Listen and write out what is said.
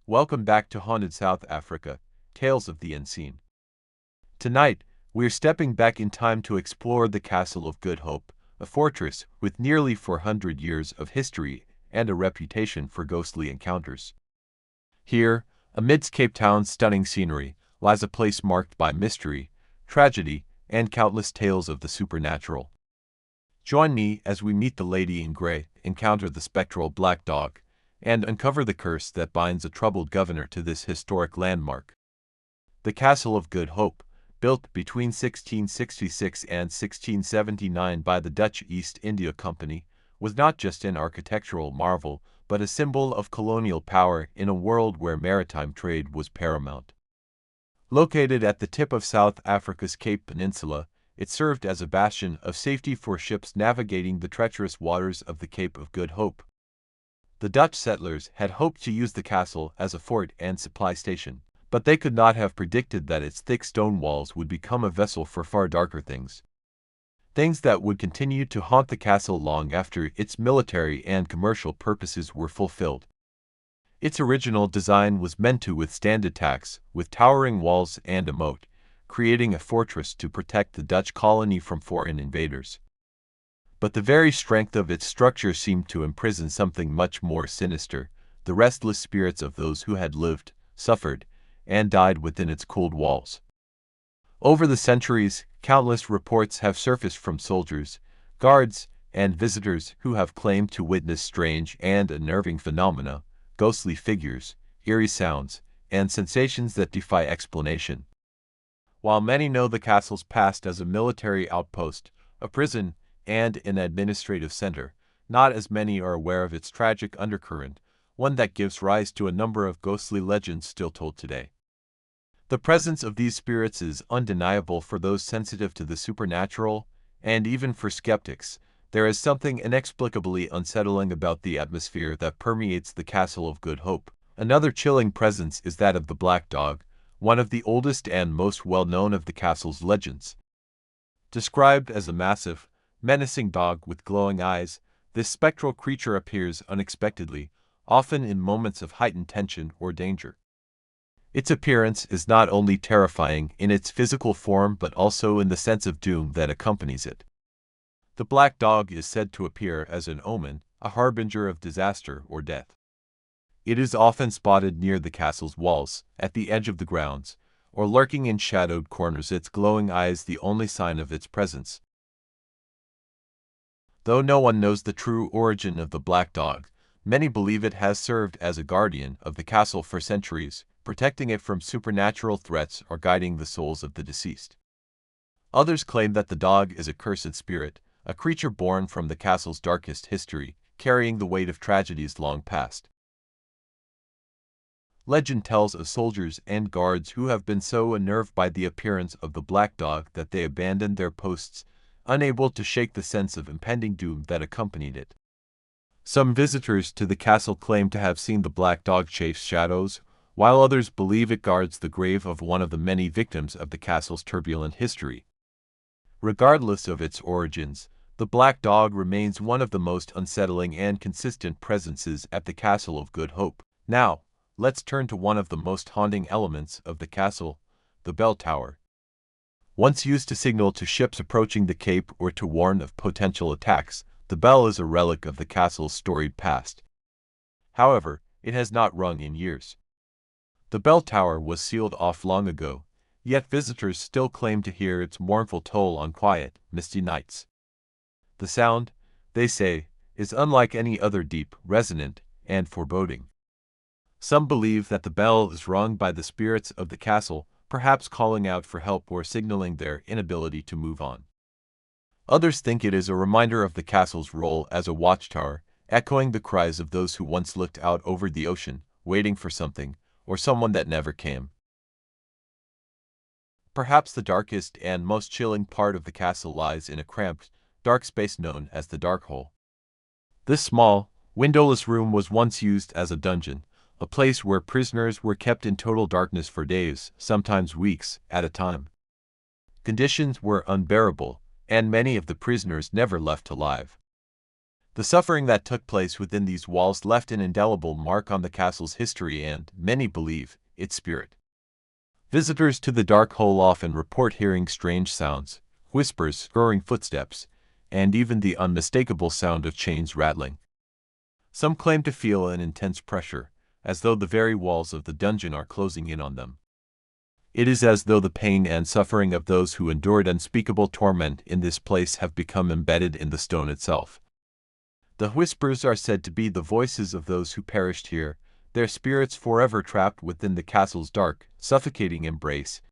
Welcome back to Haunted South Africa, Tales of the Unseen. Tonight, we're stepping back in time to explore the Castle of Good Hope, a fortress with nearly 400 years of history and a reputation for ghostly encounters. Here, amidst Cape Town's stunning scenery, lies a place marked by mystery, tragedy, and countless tales of the supernatural. Join me as we meet the Lady in Grey, encounter the spectral Black Dog, and uncover the curse that binds a troubled governor to this historic landmark. The Castle of Good Hope, built between 1666 and 1679 by the Dutch East India Company, was not just an architectural marvel, but a symbol of colonial power in a world where maritime trade was paramount. Located at the tip of South Africa's Cape Peninsula, it served as a bastion of safety for ships navigating the treacherous waters of the Cape of Good Hope. The Dutch settlers had hoped to use the castle as a fort and supply station, but they could not have predicted that its thick stone walls would become a vessel for far darker things. Things that would continue to haunt the castle long after its military and commercial purposes were fulfilled. Its original design was meant to withstand attacks, with towering walls and a moat, creating a fortress to protect the Dutch colony from foreign invaders. But the very strength of its structure seemed to imprison something much more sinister, the restless spirits of those who had lived, suffered, and died within its cold walls. Over the centuries, countless reports have surfaced from soldiers, guards, and visitors who have claimed to witness strange and unnerving phenomena, ghostly figures, eerie sounds, and sensations that defy explanation. While many know the castle's past as a military outpost, a prison, and an administrative center, not as many are aware of its tragic undercurrent, one that gives rise to a number of ghostly legends still told today. The presence of these spirits is undeniable for those sensitive to the supernatural, and even for skeptics. There is something inexplicably unsettling about the atmosphere that permeates the Castle of Good Hope. Another chilling presence is that of the Black Dog, one of the oldest and most well-known of the castle's legends. Described as a massive, menacing dog with glowing eyes, this spectral creature appears unexpectedly, often in moments of heightened tension or danger. Its appearance is not only terrifying in its physical form but also in the sense of doom that accompanies it. The Black Dog is said to appear as an omen, a harbinger of disaster or death. It is often spotted near the castle's walls, at the edge of the grounds, or lurking in shadowed corners, its glowing eyes the only sign of its presence. Though no one knows the true origin of the Black Dog, many believe it has served as a guardian of the castle for centuries, protecting it from supernatural threats or guiding the souls of the deceased. Others claim that the dog is a cursed spirit, a creature born from the castle's darkest history, carrying the weight of tragedies long past. Legend tells of soldiers and guards who have been so unnerved by the appearance of the Black Dog that they abandoned their posts, unable to shake the sense of impending doom that accompanied it. Some visitors to the castle claim to have seen the Black Dog chase shadows, while others believe it guards the grave of one of the many victims of the castle's turbulent history. Regardless of its origins, the Black Dog remains one of the most unsettling and consistent presences at the Castle of Good Hope. Now, let's turn to one of the most haunting elements of the castle, the bell tower. Once used to signal to ships approaching the cape or to warn of potential attacks, the bell is a relic of the castle's storied past. However, it has not rung in years. The bell tower was sealed off long ago, yet visitors still claim to hear its mournful toll on quiet, misty nights. The sound, they say, is unlike any other, deep, resonant, and foreboding. Some believe that the bell is rung by the spirits of the castle, perhaps calling out for help or signaling their inability to move on. Others think it is a reminder of the castle's role as a watchtower, echoing the cries of those who once looked out over the ocean, waiting for something, or someone that never came. Perhaps the darkest and most chilling part of the castle lies in a cramped, dark space known as the Dark Hole. This small, windowless room was once used as a dungeon, a place where prisoners were kept in total darkness for days, sometimes weeks, at a time. Conditions were unbearable, and many of the prisoners never left alive. The suffering that took place within these walls left an indelible mark on the castle's history and, many believe, its spirit. Visitors to the dark hole often report hearing strange sounds, whispers, scurrying footsteps, and even the unmistakable sound of chains rattling. Some claim to feel an intense pressure, as though the very walls of the dungeon are closing in on them. It is as though the pain and suffering of those who endured unspeakable torment in this place have become embedded in the stone itself. The whispers are said to be the voices of those who perished here, their spirits forever trapped within the castle's dark, suffocating embrace,